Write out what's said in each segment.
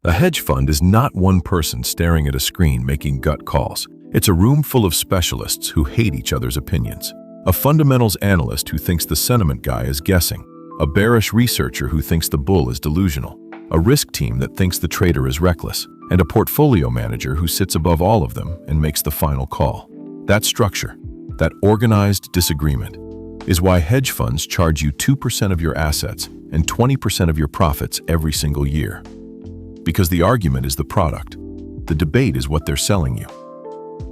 A hedge fund is not one person staring at a screen making gut calls. It's a room full of specialists who hate each other's opinions. A fundamentals analyst who thinks the sentiment guy is guessing. A bearish researcher who thinks the bull is delusional. A risk team that thinks the trader is reckless. And a portfolio manager who sits above all of them and makes the final call. That structure, that organized disagreement, is why hedge funds charge you 2% of your assets and 20% of your profits every single year. Because the argument is the product. The debate is what they're selling you.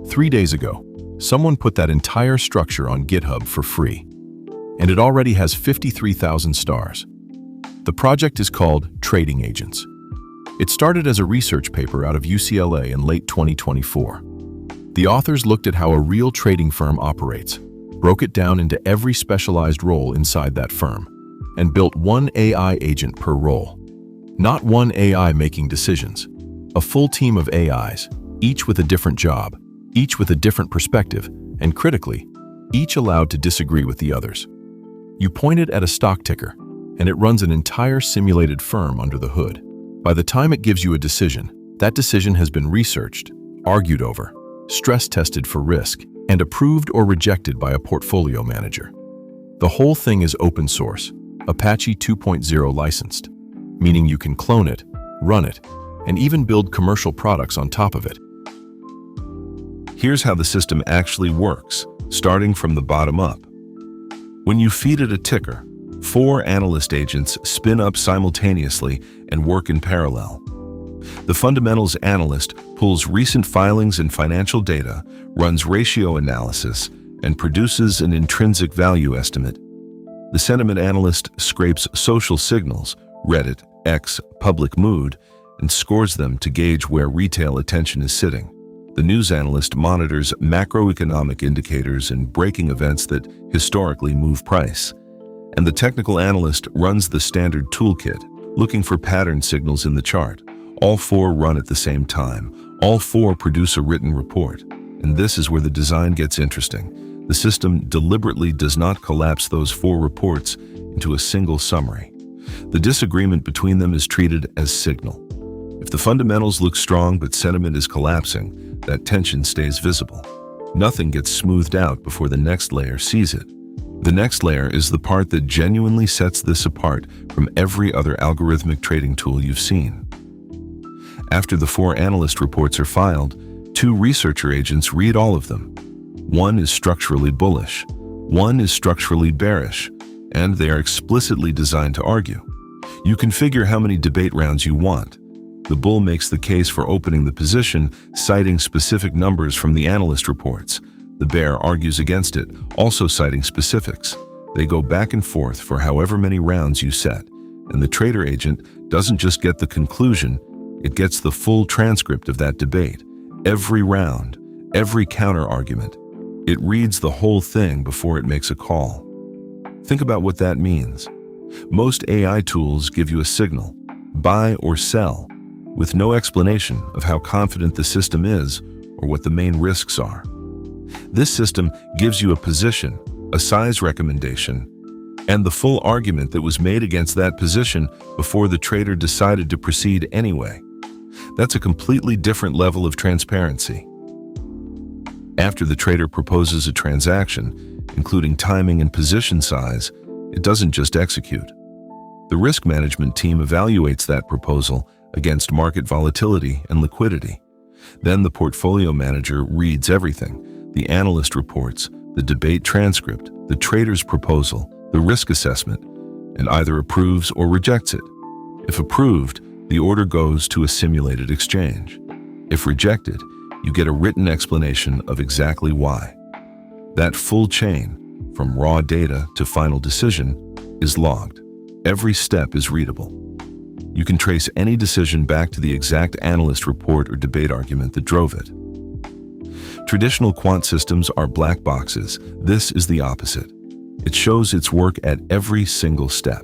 3 days ago, someone put that entire structure on GitHub for free, and it already has 53,000 stars. The project is called Trading Agents. It started as a research paper out of UCLA in late 2024. The authors looked at how a real trading firm operates, broke it down into every specialized role inside that firm, and built one AI agent per role. Not one AI making decisions, a full team of AIs, each with a different job, each with a different perspective, and critically, each allowed to disagree with the others. You point it at a stock ticker, and it runs an entire simulated firm under the hood. By the time it gives you a decision, that decision has been researched, argued over, stress-tested for risk, and approved or rejected by a portfolio manager. The whole thing is open source, Apache 2.0 licensed, meaning you can clone it, run it, and even build commercial products on top of it. Here's how the system actually works, starting from the bottom up. When you feed it a ticker, 4 analyst agents spin up simultaneously and work in parallel. The fundamentals analyst pulls recent filings and financial data, runs ratio analysis, and produces an intrinsic value estimate. The sentiment analyst scrapes social signals, Reddit, X, public mood, and scores them to gauge where retail attention is sitting. The news analyst monitors macroeconomic indicators and breaking events that historically move price. And the technical analyst runs the standard toolkit, looking for pattern signals in the chart. All 4 run at the same time. All 4 produce a written report. And this is where the design gets interesting. The system deliberately does not collapse those 4 reports into a single summary. The disagreement between them is treated as signal. If the fundamentals look strong but sentiment is collapsing, that tension stays visible. Nothing gets smoothed out before the next layer sees it. The next layer is the part that genuinely sets this apart from every other algorithmic trading tool you've seen. After the 4 analyst reports are filed, 2 researcher agents read all of them. One is structurally bullish, one is structurally bearish, and they are explicitly designed to argue. You configure how many debate rounds you want. The bull makes the case for opening the position, citing specific numbers from the analyst reports. The bear argues against it, also citing specifics. They go back and forth for however many rounds you set, and the trader agent doesn't just get the conclusion, it gets the full transcript of that debate. Every round, every counter-argument. It reads the whole thing before it makes a call. Think about what that means. Most AI tools give you a signal, buy or sell, with no explanation of how confident the system is or what the main risks are. This system gives you a position, a size recommendation, and the full argument that was made against that position before the trader decided to proceed anyway. That's a completely different level of transparency. After the trader proposes a transaction, including timing and position size, it doesn't just execute. The risk management team evaluates that proposal against market volatility and liquidity. Then the portfolio manager reads everything: the analyst reports, the debate transcript, the trader's proposal, the risk assessment, and either approves or rejects it. If approved, the order goes to a simulated exchange. If rejected, you get a written explanation of exactly why. That full chain, from raw data to final decision, is logged. Every step is readable. You can trace any decision back to the exact analyst report or debate argument that drove it. Traditional quant systems are black boxes. This is the opposite. It shows its work at every single step.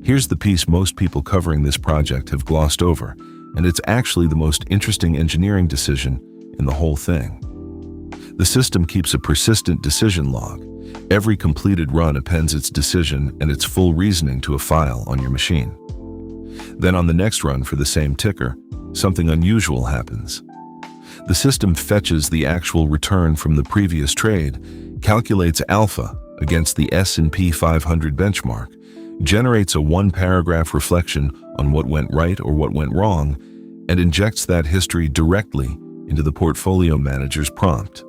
Here's the piece most people covering this project have glossed over, and it's actually the most interesting engineering decision in the whole thing. The system keeps a persistent decision log. Every completed run appends its decision and its full reasoning to a file on your machine. Then on the next run for the same ticker, something unusual happens. The system fetches the actual return from the previous trade, calculates alpha against the S&P 500 benchmark, generates a one-paragraph reflection on what went right or what went wrong, and injects that history directly into the portfolio manager's prompt.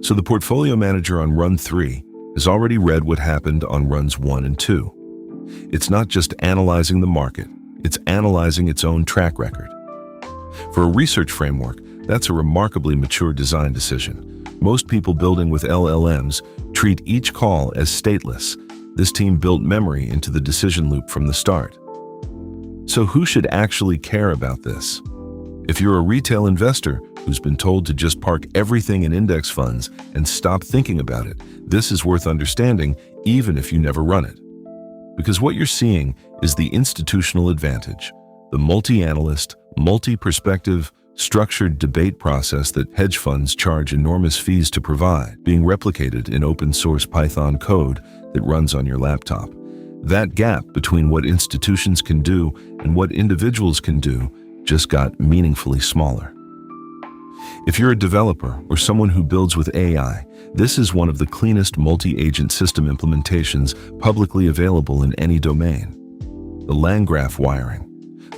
So the portfolio manager on run 3 has already read what happened on runs 1 and 2. It's not just analyzing the market, it's analyzing its own track record. For a research framework, that's a remarkably mature design decision. Most people building with LLMs treat each call as stateless. This team built memory into the decision loop from the start. So who should actually care about this? If you're a retail investor who's been told to just park everything in index funds and stop thinking about it, this is worth understanding even if you never run it. Because what you're seeing is the institutional advantage, the multi-analyst, multi-perspective, structured debate process that hedge funds charge enormous fees to provide, being replicated in open-source Python code that runs on your laptop. That gap between what institutions can do and what individuals can do just got meaningfully smaller. If you're a developer or someone who builds with AI, this is one of the cleanest multi-agent system implementations publicly available in any domain. The Landgraph wiring,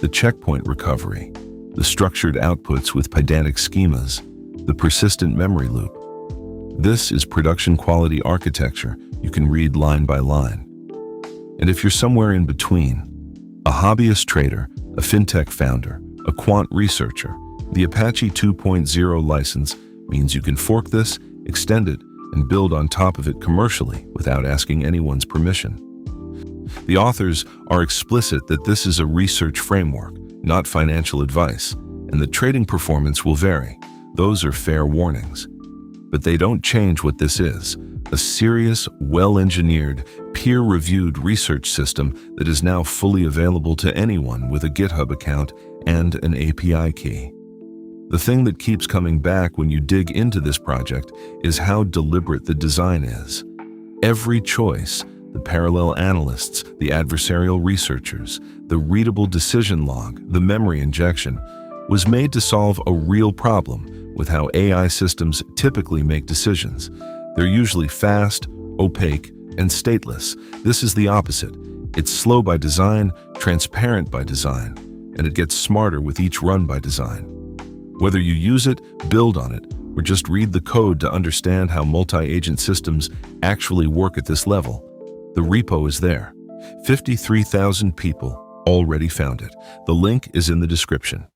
the checkpoint recovery, the structured outputs with pedantic schemas, the persistent memory loop. This is production-quality architecture you can read line by line. And if you're somewhere in between, a hobbyist trader, a fintech founder, a quant researcher, the Apache 2.0 license means you can fork this, extend it, and build on top of it commercially without asking anyone's permission. The authors are explicit that this is a research framework, not financial advice, and the trading performance will vary. Those are fair warnings. But they don't change what this is, a serious, well-engineered, peer-reviewed research system that is now fully available to anyone with a GitHub account and an API key. The thing that keeps coming back when you dig into this project is how deliberate the design is. Every choice, the parallel analysts, the adversarial researchers, the readable decision log, the memory injection, was made to solve a real problem with how AI systems typically make decisions. They're usually fast, opaque, and stateless. This is the opposite. It's slow by design, transparent by design, and it gets smarter with each run by design. Whether you use it, build on it, or just read the code to understand how multi-agent systems actually work at this level, the repo is there. 53,000 people already found it. The link is in the description.